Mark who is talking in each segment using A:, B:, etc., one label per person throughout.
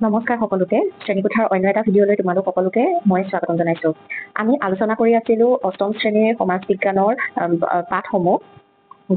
A: নমস্কাৰ সকলোকে শ্ৰেণীকোঠাৰ অন্য এটা ভিডিঅ'লৈ তোমালোক সকলোকে মই স্বাগতম জনাইছো। আমি আলোচনা কৰি আছিলো অষ্টম শ্ৰেণীৰ সমাজ বিজ্ঞানৰ পাঠসমূহ।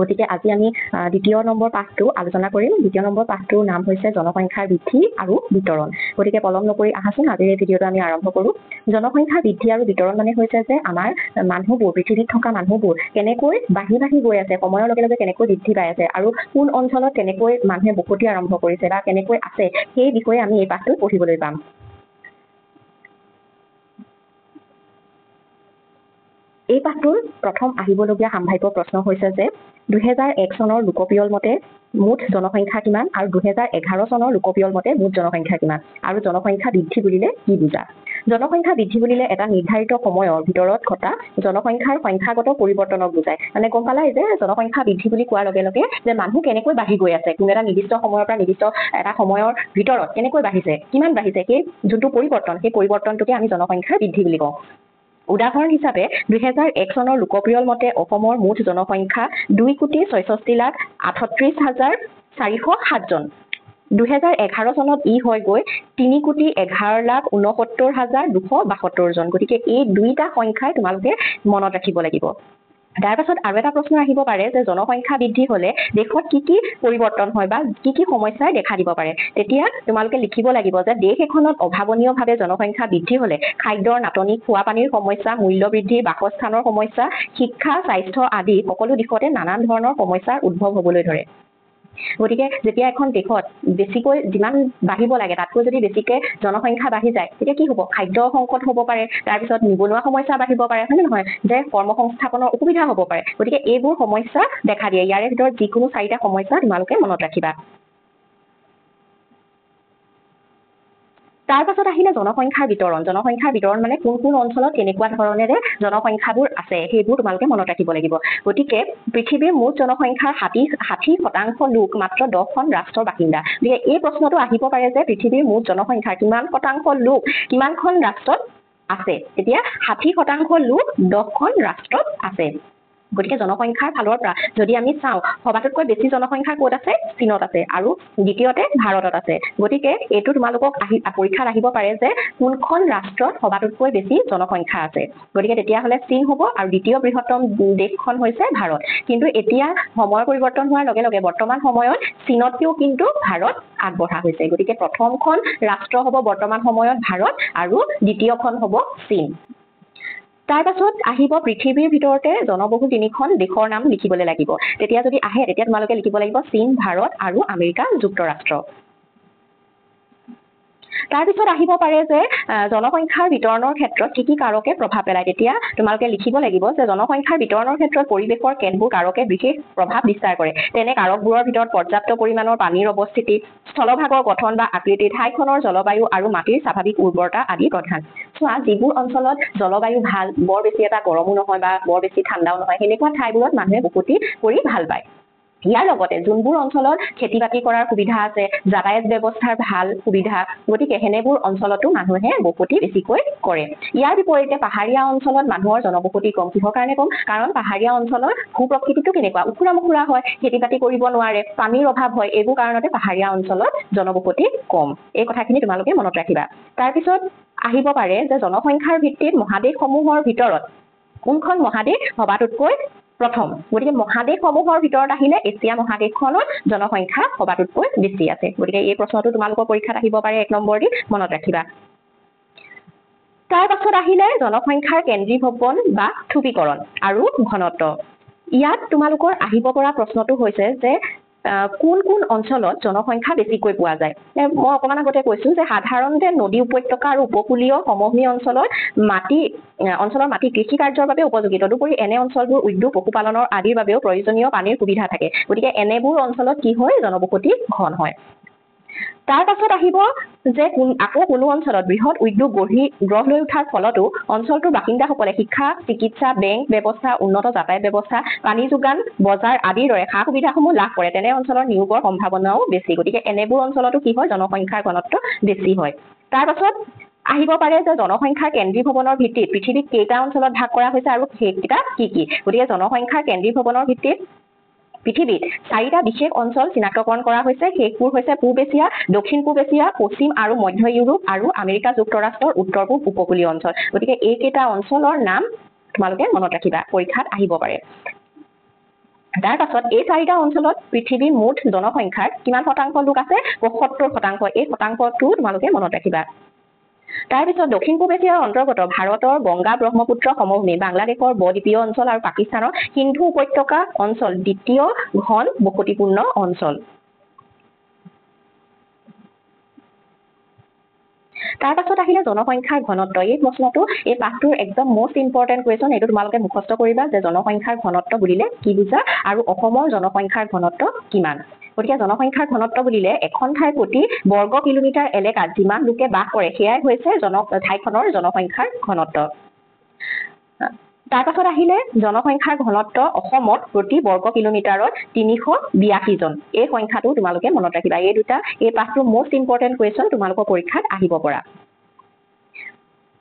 A: গতিকে আজি আমি দ্বিতীয় নম্বৰ পাঠটো আলোচনা কৰিম। দ্বিতীয় নম্বৰ পাঠটোৰ নাম হৈছে জনসংখ্যাৰ বৃদ্ধি আৰু বিতৰণ। গতিকে পলম নকৰি আহাচোন আজিৰ এই ভিডিঅ'টো আমি আৰম্ভ কৰোঁ। জনসংখ্যাৰ বৃদ্ধি আৰু বিতৰণ মানে হৈছে যে আমাৰ মানুহবোৰ পৃথিৱীত থকা মানুহবোৰ কেনেকৈ বাঢ়ি গৈ আছে, সময়ৰ লগে লগে কেনেকৈ বৃদ্ধি পাই আছে আৰু কোন অঞ্চলত কেনেকৈ মানুহে বসতি আৰম্ভ কৰিছে বা কেনেকৈ আছে সেই বিষয়ে আমি এই পাঠটো পঢ়িবলৈ পাম। এই পাঠটোৰ প্ৰথম আহিবলগীয়া সাম্ভাৱ্য প্ৰশ্ন হৈছে যে 2001 চনৰ লোকপিয়ল মতে মুঠ জনসংখ্যা কিমান আৰু 2011 চনৰ লোকপিয়ল মতে মুঠ জনসংখ্যা কিমান আৰু জনসংখ্যা বৃদ্ধি বুলিলে কি বুজা। জনসংখ্যা বৃদ্ধি বুলিলে এটা নিৰ্ধাৰিত সময়ৰ ভিতৰত ঘটা জনসংখ্যাৰ সংখ্যাগত পৰিৱৰ্তনক বুজায়। মানে গম পালাই যে জনসংখ্যা বৃদ্ধি বুলি কোৱাৰ লগে লগে যে মানুহ কেনেকৈ বাঢ়ি গৈ আছে, কোনো এটা নিৰ্দিষ্ট সময়ৰ পৰা নিৰ্দিষ্ট এটা সময়ৰ ভিতৰত কেনেকৈ বাঢ়িছে, কিমান বাঢ়িছে, সেই যোনটো পৰিৱৰ্তন সেই পৰিৱৰ্তনটোকে আমি জনসংখ্যাৰ বৃদ্ধি বুলি কওঁ। উদাহৰণ হিচাপে 2001 চনৰ লোকপিয়ল মতে অসমৰ মুঠ জনসংখ্যা 2,66,38,407 জন। 2011 চনত ই হৈ গৈ 3,11,69,272 জন। গতিকে এই দুইটা সংখ্যাই তোমালোকে মনত ৰাখিব লাগিব। তাৰ পাছত আৰু এটা প্ৰশ্ন আহিব পাৰে যে জনসংখ্যা বৃদ্ধি হলে দেশত কি পৰিৱৰ্তন হয় বা কি সমস্যাই দেখা দিব পাৰে। তেতিয়া তোমালোকে লিখিব লাগিব যে দেশ এখনত অভাৱনীয়ভাৱে জনসংখ্যা বৃদ্ধি হলে খাদ্যৰ নাটনি, খোৱা পানীৰ সমস্যা, মূল্য বৃদ্ধি, বাসস্থানৰ সমস্যা, শিক্ষা, স্বাস্থ্য আদি সকলো দিশতে নানান ধৰণৰ সমস্যাৰ উদ্ভৱ হ'বলৈ ধৰে। গতিকে যেতিয়া এখন দেশত বেছিকৈ যিমান বাঢ়িব লাগে তাতকৈ যদি বেছিকৈ জনসংখ্যা বাঢ়ি যায় তেতিয়া কি হ'ব, খাদ্য সংকট হ'ব পাৰে, তাৰপিছত নিবনুৱা সমস্যা বাঢ়িব পাৰে, হয় নে নহয়, যে কৰ্মসংস্থাপনৰ অসুবিধা হ'ব পাৰে। গতিকে এইবোৰ সমস্যা দেখা দিয়ে। ইয়াৰে ভিতৰত যিকোনো 4টা সমস্যা তোমালোকে মনত ৰাখিবা। তাৰ পাছত আহিলে জনসংখ্যাৰ বিতৰণ। জনসংখ্যাৰ বিতৰণ মানে কোন অঞ্চলত কেনেকুৱা ধৰণেৰে জনসংখ্যাবোৰ আছে সেইবোৰ তোমালোকে মনত ৰাখিব লাগিব। গতিকে পৃথিৱীৰ মুঠ জনসংখ্যাৰ 60% লোক মাত্ৰ 10খন ৰাষ্ট্ৰৰ বাসিন্দা। গতিকে এই প্ৰশ্নটো আহিব পাৰে যে পৃথিৱীৰ মুঠ জনসংখ্যাৰ কিমান শতাংশ লোক কিমানখন ৰাষ্ট্ৰত আছে। এতিয়া 60% লোক 10খন ৰাষ্ট্ৰত আছে। গতিকে জনসংখ্যাৰ ফালৰ পৰা যদি আমি চাওঁ সবাতোতকৈ বেছি জনসংখ্যা ক'ত আছে, চীনত আছে আৰু দ্বিতীয়তে ভাৰতত আছে। গতিকে এইটো তোমালোকক পৰীক্ষাত আহিব পাৰে যে কোনখন ৰাষ্ট্ৰত সবাতোতকৈ বেছি জনসংখ্যা আছে। গতিকে তেতিয়াহ'লে চীন হ'ব আৰু দ্বিতীয় বৃহত্তম দেশখন হৈছে ভাৰত। কিন্তু এতিয়া সময় পৰিৱৰ্তন হোৱাৰ লগে লগে বৰ্তমান সময়ত চীনতকৈও কিন্তু ভাৰত আগবঢ়া হৈছে। গতিকে প্ৰথমখন ৰাষ্ট্ৰ হ'ব বৰ্তমান সময়ত ভাৰত আৰু দ্বিতীয়খন হ'ব চীন। তাৰ পাছত আহিব পৃথিৱীৰ ভিতৰতে জনবহুল 3খন দেশৰ নাম লিখিবলৈ লাগিব। তেতিয়া যদি আহে তেতিয়া তোমালোকে লিখিব লাগিব চীন, ভাৰত আৰু আমেৰিকা যুক্তৰাষ্ট্ৰ। তাৰপিছত আহিব পাৰে যে জনসংখ্যাৰ বিতৰণৰ ক্ষেত্ৰত কি কাৰকে প্ৰভাৱ পেলায়। তেতিয়া তোমালোকে লিখিব লাগিব যে জনসংখ্যাৰ বিতৰণৰ ক্ষেত্ৰত পৰিৱেশৰ কেতবোৰ কাৰকে বিশেষ প্ৰভাৱ বিস্তাৰ কৰে। তেনে কাৰকবোৰৰ ভিতৰত পৰ্যাপ্ত পৰিমাণৰ পানীৰ অৱস্থিতি, স্থলভাগৰ গঠন বা আকৃতি, ঠাইখনৰ জলবায়ু আৰু মাটিৰ স্বাভাৱিক উৰ্বৰতা আদি প্ৰধান। চোৱা, যিবোৰ অঞ্চলত জলবায়ু ভাল, বৰ বেছি এটা গৰমো নহয় বা বৰ বেছি ঠাণ্ডাও নহয়, সেনেকুৱা ঠাইবোৰত মানুহে বসতি কৰি ভাল পায়। ইয়াৰ লগতে যোনবোৰ অঞ্চলত খেতি বাতি কৰাৰ সুবিধা আছে, যাতায়াত ব্যৱস্থাৰ ভাল সুবিধা, গতিকে সেনেবোৰ অঞ্চলতো মানুহে বসতি বেছিকৈ কৰে। ইয়াৰ বিপৰীতে পাহাৰীয়া অঞ্চলত মানুহৰ জনবসতি কম। কিহৰ কাৰণে কম? কাৰণ পাহাৰীয়া অঞ্চলৰ ভূ-প্ৰকৃতিটো কেনেকুৱা, উখুৰা মুখুৰা হয়, খেতি বাতি কৰিব নোৱাৰে, পানীৰ অভাৱ হয়, এইবোৰ কাৰণতে পাহাৰীয়া অঞ্চলত জনবসতি কম। এই কথাখিনি তোমালোকে মনত ৰাখিবা। তাৰপিছত আহিব পাৰে যে জনসংখ্যাৰ ভিত্তিত মহাদেশসমূহৰ ভিতৰত কোনখন মহাদেশ সবাতোতকৈ প্ৰথম। গতিকে মহাদেশসমূহৰ ভিতৰত আহিলে এছিয়া মহাদেশখনত জনসংখ্যা সবাতোতকৈ বেছি আছে। গতিকে এই প্ৰশ্নটো তোমালোকৰ পৰীক্ষাত আহিব পাৰে 1 নম্বৰ দি, মনত ৰাখিবা। তাৰ পাছত আহিলে জনসংখ্যাৰ কেন্দ্ৰীভৱন বা ধ্ৰুৱীকৰণ আৰু ঘনত্ব। ইয়াত তোমালোকৰ আহিব পৰা প্ৰশ্নটো হৈছে যে কোন অঞ্চলত জনসংখ্যা বেছিকৈ পোৱা যায়। মই অকণমান আগতে কৈছো যে সাধাৰণতে নদী উপত্যকা আৰু উপকূলীয় সমভূমি অঞ্চলৰ মাটি কৃষি কাৰ্যৰ বাবে উপযোগী। তদুপৰি এনে অঞ্চলবোৰ উদ্যোগ, পশুপালনৰ আদিৰ বাবেও প্ৰয়োজনীয় পানীৰ সুবিধা থাকে। গতিকে এনেবোৰ অঞ্চলত কি হয়, জনবসতি ঘন হয়। তাৰ পাছত আহিব যে আকৌ কোনো অঞ্চলত বৃহৎ উদ্যোগ গঢ় লৈ উঠাৰ ফলতো অঞ্চলটোৰ বাসিন্দাসকলে শিক্ষা, চিকিৎসা, বেংক ব্যৱস্থা, উন্নত যাতায়াত ব্যৱস্থা, পানী যোগান, বজাৰ আদিৰ দৰে সা সুবিধাসমূহ লাভ কৰে। তেনে অঞ্চলৰ নিয়োগৰ সম্ভাৱনাও বেছি। গতিকে এনেবোৰ অঞ্চলতো কি হয়, জনসংখ্যাৰ ঘনত্ব বেছি হয়। তাৰ পাছত আহিব পাৰে যে জনসংখ্যাৰ কেন্দ্ৰীভৱনৰ ভিত্তিত পৃথিৱীক কেইটা অঞ্চলত ভাগ কৰা হৈছে আৰু সেইকেইটা কি। গতিকে জনসংখ্যাৰ কেন্দ্ৰীভৱনৰ ভিত্তিত পৃথিৱীত 4টা বিশেষ অঞ্চল চিনাক্তকৰণ কৰা হৈছে সেইবোৰ হৈছে পূব এছিয়া দক্ষিণ পূব এছিয়া পশ্চিম আৰু মধ্য ইউৰোপ আৰু আমেৰিকা যুক্তৰাষ্ট্ৰৰ উত্তৰ পূব উপকূলীয় অঞ্চল গতিকে এইকেইটা অঞ্চলৰ নাম তোমালোকে মনত ৰাখিবা পৰীক্ষাত আহিব পাৰে তাৰ পাছত এই 4টা অঞ্চলত পৃথিৱীৰ মুঠ জনসংখ্যাৰ কিমান শতাংশ লোক আছে 75% এই শতাংশটো তোমালোকে মনত ৰাখিবা তাৰ পিছত দক্ষিণ পূব এছিয়াৰ অন্তৰ্গত ভাৰতৰ গংগা ব্ৰহ্মপুত্ৰ সমভূমি বাংলাদেশৰ বদ্বীপীয় অঞ্চল আৰু পাকিস্তানৰ সিন্ধু উপত্যকা অঞ্চল দ্বিতীয় ঘন বসতিপূৰ্ণ অঞ্চল তাৰ পাছত আহিলে জনসংখ্যাৰ ঘনত্ব এই প্ৰশ্নটো এই পাঠটোৰ একদম মোস্ট ইম্পৰ্টেন্ট কুৱেশ্যন এইটো তোমালোকে মুখস্থ কৰিবা যে জনসংখ্যাৰ ঘনত্ব বুলিলে কি বুজা আৰু অসমৰ জনসংখ্যাৰ ঘনত্ব কিমান গতিকে জনসংখ্যাৰ ঘনত্ব বুলিলে এখন ঠাইৰ প্ৰতি বৰ্গ কিলোমিটাৰ এলেকাত যিমান লোকে বাস কৰে সেয়াই হৈছে ঠাইখনৰ জনসংখ্যাৰ ঘনত্ব তাৰ পাছত আহিলে জনসংখ্যাৰ ঘনত্ব অসমত প্ৰতি বৰ্গ কিলোমিটাৰত 382 জন এই সংখ্যাটো তোমালোকে মনত ৰাখিবা এই দুটা এই পাঠটোৰ মোস্ট ইম্পৰ্টেন্ট কুৱেশ্যন তোমালোকৰ পৰীক্ষাত আহিব পৰা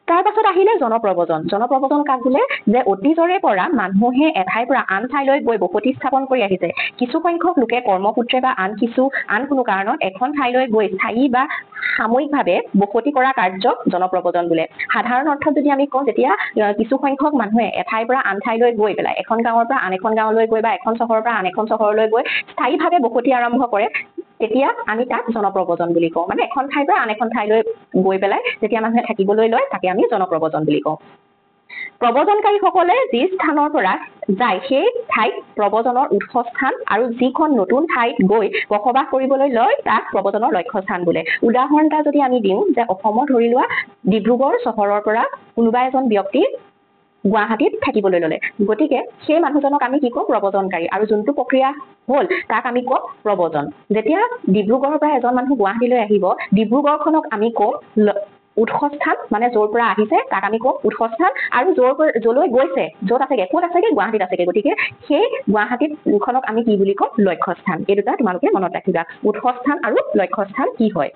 A: তাৰ পাছত আহিলে জনপ্ৰব্ৰজন কাক বোলে যে অতীজৰে পৰা মানুহে এঠাইৰ পৰা আন ঠাইলৈ গৈ বসতি স্থাপন কৰি আহিছে কিছু সংখ্যক লোকে কৰ্মসূত্ৰে বা আন কোনো কাৰণত এখন ঠাইলৈ গৈ স্থায়ী বা সাময়িকভাৱে বসতি কৰা কাৰ্যক জনপ্ৰব্ৰজন বোলে সাধাৰণ অৰ্থত যদি আমি কওঁ তেতিয়া কিছু সংখ্যক মানুহে এঠাইৰ পৰা আন ঠাইলৈ গৈ পেলাই এখন গাঁৱৰ পৰা আন এখন গাঁৱলৈ গৈ বা এখন চহৰৰ পৰা আন এখন চহৰলৈ গৈ স্থায়ীভাৱে বসতি আৰম্ভ কৰে তেতিয়া আমি তাক জনপ্ৰব্ৰজন বুলি কওঁ মানে এখন ঠাইৰ পৰা আন এখন ঠাইলৈ গৈ পেলাই যেতিয়া মানুহে থাকিবলৈ লয় তাকে আমি জনপ্ৰব্ৰজন বুলি কওঁ প্ৰব্ৰজনকাৰীসকলে যি স্থানৰ পৰা যায় সেই ঠাইত প্ৰব্ৰজনৰ উৎসস্থান আৰু যিখন নতুন ঠাইত গৈ বসবাস কৰিবলৈ লয় তাক প্ৰব্ৰজনৰ লক্ষ্যস্থান বোলে উদাহৰণ এটা যদি আমি দিওঁ যে অসমত ধৰি লোৱা ডিব্ৰুগড় চহৰৰ পৰা কোনোবা এজন ব্যক্তি গুৱাহাটীত থাকিবলৈ ললে গতিকে সেই মানুহজনক আমি কি কওঁ প্ৰব্ৰজনকাৰী আৰু যোনটো প্ৰক্ৰিয়া হল তাক আমি কওঁ প্ৰব্ৰজন যেতিয়া ডিব্ৰুগড়ৰ পৰা এজন মানুহ গুৱাহাটীলৈ আহিব ডিব্ৰুগড়খনক আমি কওঁ উৎসস্থান মানে য'ৰ পৰা আহিছে তাক আমি কওঁ উৎসস্থান আৰু য'লৈ গৈছে য'ত আছেগে ক'ত আছেগে গুৱাহাটীত আছেগে গতিকে সেই গুৱাহাটীতখনক আমি কি বুলি কওঁ লক্ষ্যস্থান এই দুটা তোমালোকে মনত ৰাখিবা উৎসস্থান আৰু লক্ষ্যস্থান কি হয়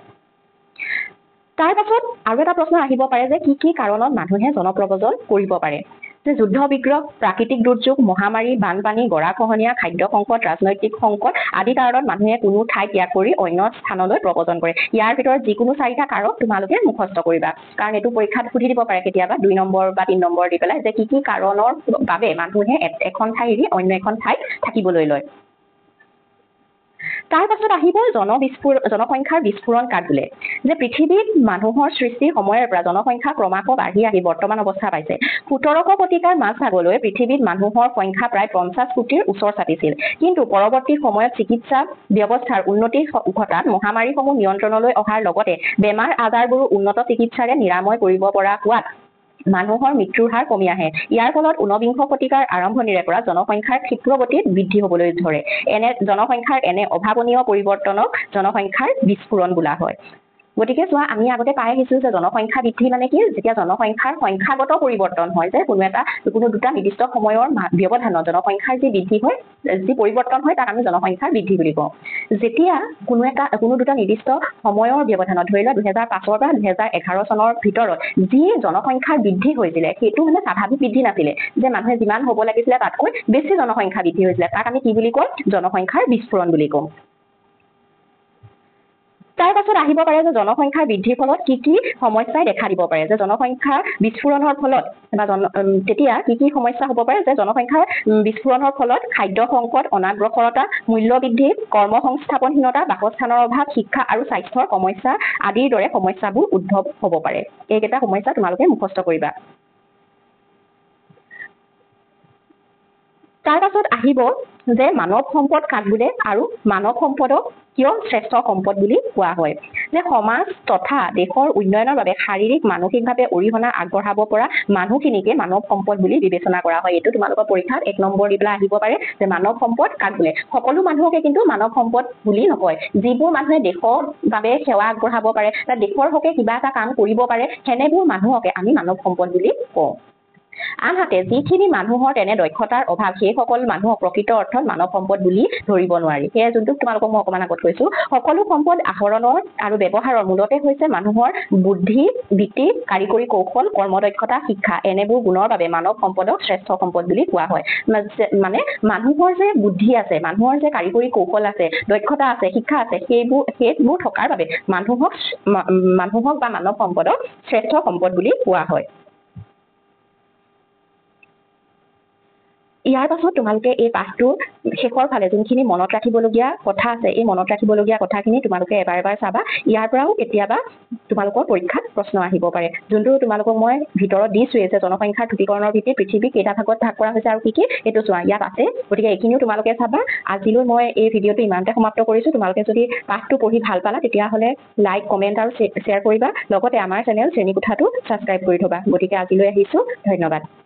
A: তাৰ পাছত আৰু এটা প্ৰশ্ন আহিব পাৰে যে কি কাৰণত মানুহে জনপ্ৰব্ৰজন কৰিব পাৰে যে যুদ্ধ বিগ্ৰহ প্ৰাকৃতিক দুৰ্যোগ মহামাৰী বানপানী গৰাখহনীয়া খাদ্য সংকট ৰাজনৈতিক সংকট আদি কাৰণত মানুহে কোনো ঠাই ত্যাগ কৰি অন্য স্থানলৈ প্ৰব্ৰজন কৰে ইয়াৰ ভিতৰত যিকোনো 4টা কাৰক তোমালোকে মুখস্থ কৰিবা কাৰণ এইটো পৰীক্ষাত সুধি দিব পাৰে কেতিয়াবা 2 নম্বৰ বা 3 নম্বৰ দি পেলাই যে কি কাৰণৰ বাবে মানুহে এখন ঠাই এৰি অন্য এখন ঠাইত থাকিবলৈ লয় তাৰ পাছত আহিব জনসংখ্যাৰ বিস্ফোৰণ কাক বোলে যে পৃথিৱীত মানুহৰ সৃষ্টিৰ সময়ৰ পৰা জনসংখ্যা ক্ৰমাৎ বাঢ়ি আহি বৰ্তমান অৱস্থা পাইছে 1700 শতিকাৰ মাজভাগলৈ পৃথিৱীত মানুহৰ সংখ্যা প্ৰায় 50 কোটিৰ ওচৰ চাপিছিল কিন্তু পৰৱৰ্তী সময়ত চিকিৎসা ব্যৱস্থাৰ উন্নতি ঘটাত মহামাৰীসমূহ নিয়ন্ত্ৰণলৈ অহাৰ লগতে বেমাৰ আজাৰবোৰ উন্নত চিকিৎসাৰে নিৰাময় কৰিব পৰা হোৱাত মানুহৰ মৃত্যুৰ হাৰ কমি আহে ইয়াৰ ফলত 19 শতিকাৰ আৰম্ভণিৰে পৰা জনসংখ্যাৰ ক্ষিপ্ৰগতিত বৃদ্ধি হ'বলৈ ধৰে জনসংখ্যাৰ এনে অভাৱনীয় পৰিৱৰ্তনক জনসংখ্যাৰ বিস্ফোৰণ বোলা হয় গতিকে চোৱা আমি আগতে পাই আহিছো যে জনসংখ্যা বৃদ্ধি মানে কি যেতিয়া জনসংখ্যাৰ সংখ্যাগত পৰিৱৰ্তন হয় যে কোনো দুটা নিৰ্দিষ্ট সময়ৰ ব্যৱধানত জনসংখ্যাৰ যি বৃদ্ধি হয় যি পৰিৱৰ্তন হয় তাক আমি জনসংখ্যাৰ বৃদ্ধি বুলি কওঁ যেতিয়া কোনো দুটা নিৰ্দিষ্ট সময়ৰ ব্যৱধানত ধৰি লোৱা 2005 পৰা 2011 চনৰ ভিতৰত যি জনসংখ্যাৰ বৃদ্ধি হৈছিলে সেইটো মানে স্বাভাৱিক বৃদ্ধি নাছিলে যে মানুহে যিমান হ'ব লাগিছিলে তাতকৈ বেছি জনসংখ্যা বৃদ্ধি হৈছিলে তাক আমি কি বুলি কওঁ জনসংখ্যাৰ বিস্ফোৰণ বুলি কওঁ তাৰ পাছত আহিব পাৰে যে জনসংখ্যাৰ বৃদ্ধিৰ ফলত কি সমস্যাই দেখা দিব পাৰে যে জনসংখ্যাৰ বিস্ফোৰণৰ ফলত বা তেতিয়া কি সমস্যা হ'ব পাৰে যে জনসংখ্যাৰ বিস্ফোৰণৰ ফলত খাদ্য সংকট অনাগ্ৰসৰতা মূল্য বৃদ্ধি কৰ্মসংস্থাপনহীনতা বাসস্থানৰ অভাৱ শিক্ষা আৰু স্বাস্থ্যৰ সমস্যা আদিৰ দৰে সমস্যাবোৰ উদ্ভৱ হ'ব পাৰে এইকেইটা সমস্যা তোমালোকে মুখস্থ কৰিবা তাৰ পাছত আহিব যে মানৱ সম্পদ কাক বোলে আৰু মানৱ সম্পদক কিয় শ্ৰেষ্ঠ সম্পদ বুলি কোৱা হয় যে সমাজ তথা দেশৰ উন্নয়নৰ বাবে শাৰীৰিক মানসিকভাৱে অৰিহণা আগবঢ়াব পৰা মানুহখিনিকে মানৱ সম্পদ বুলি বিবেচনা কৰা হয় এইটো তোমালোকৰ পৰীক্ষাত 1 নম্বৰ দি পেলাই আহিব পাৰে যে মানৱ সম্পদ কাক বোলে সকলো মানুহকে কিন্তু মানৱ সম্পদ বুলি নকয় যিবোৰ মানুহে দেশৰ বাবে সেৱা আগবঢ়াব পাৰে বা দেশৰ হকে কিবা এটা কাম কৰিব পাৰে হেনেবোৰ মানুহকে আমি মানৱ সম্পদ বুলি কওঁ আনহাতে যিখিনি মানুহৰ তেনে দক্ষতাৰ অভাৱ সেই সকল মানুহক প্ৰকৃত অৰ্থত মানৱ সম্পদ বুলি ধৰিব নোৱাৰি সেয়ে যোনটো তোমালোকক মই অকমান আগত কৈছো সকলো সম্পদ আহৰণৰ আৰু ব্যৱহাৰৰ মূলতে হৈছে মানুহৰ বুদ্ধি বৃত্তি কাৰিকৰী কৌশল কৰ্মদক্ষতা শিক্ষা এনেবোৰ গুণৰ বাবে মানৱ সম্পদক শ্ৰেষ্ঠ সম্পদ বুলি কোৱা হয় মানে মানুহৰ যে বুদ্ধি আছে মানুহৰ যে কাৰিকৰী কৌশল আছে দক্ষতা আছে শিক্ষা আছে সেইবোৰ থকাৰ বাবে মানুহক বা মানৱ সম্পদক শ্ৰেষ্ঠ সম্পদ বুলি কোৱা হয় ইয়াৰ পাছত তোমালোকে এই পাঠটো শেষৰ ফালে যোনখিনি মনত ৰাখিবলগীয়া কথা আছে এই মনত ৰাখিবলগীয়া কথাখিনি তোমালোকে এবাৰ চাবা ইয়াৰ পৰাও কেতিয়াবা তোমালোকৰ পৰীক্ষাত প্ৰশ্ন আহিব পাৰে যোনটো তোমালোকক মই ভিতৰত দিছোৱে যে জনসংখ্যাৰ ধ্ৰুৱীকৰণৰ ভিত্তিত পৃথিৱী কেইটা ভাগত ভাগ কৰা হৈছে আৰু কি এইটো চোৱা ইয়াত আছে গতিকে এইখিনিও তোমালোকে চাবা আজিলৈ মই এই ভিডিঅ'টো ইমানতে সমাপ্ত কৰিছো তোমালোকে যদি পাঠটো পঢ়ি ভাল পালা তেতিয়াহ'লে লাইক কমেন্ট আৰু শ্বেয়াৰ কৰিবা লগতে আমাৰ চেনেল শ্ৰেণীকোঠাটো ছাবস্ক্ৰাইব কৰি থবা গতিকে আজিলৈ আহিছো ধন্যবাদ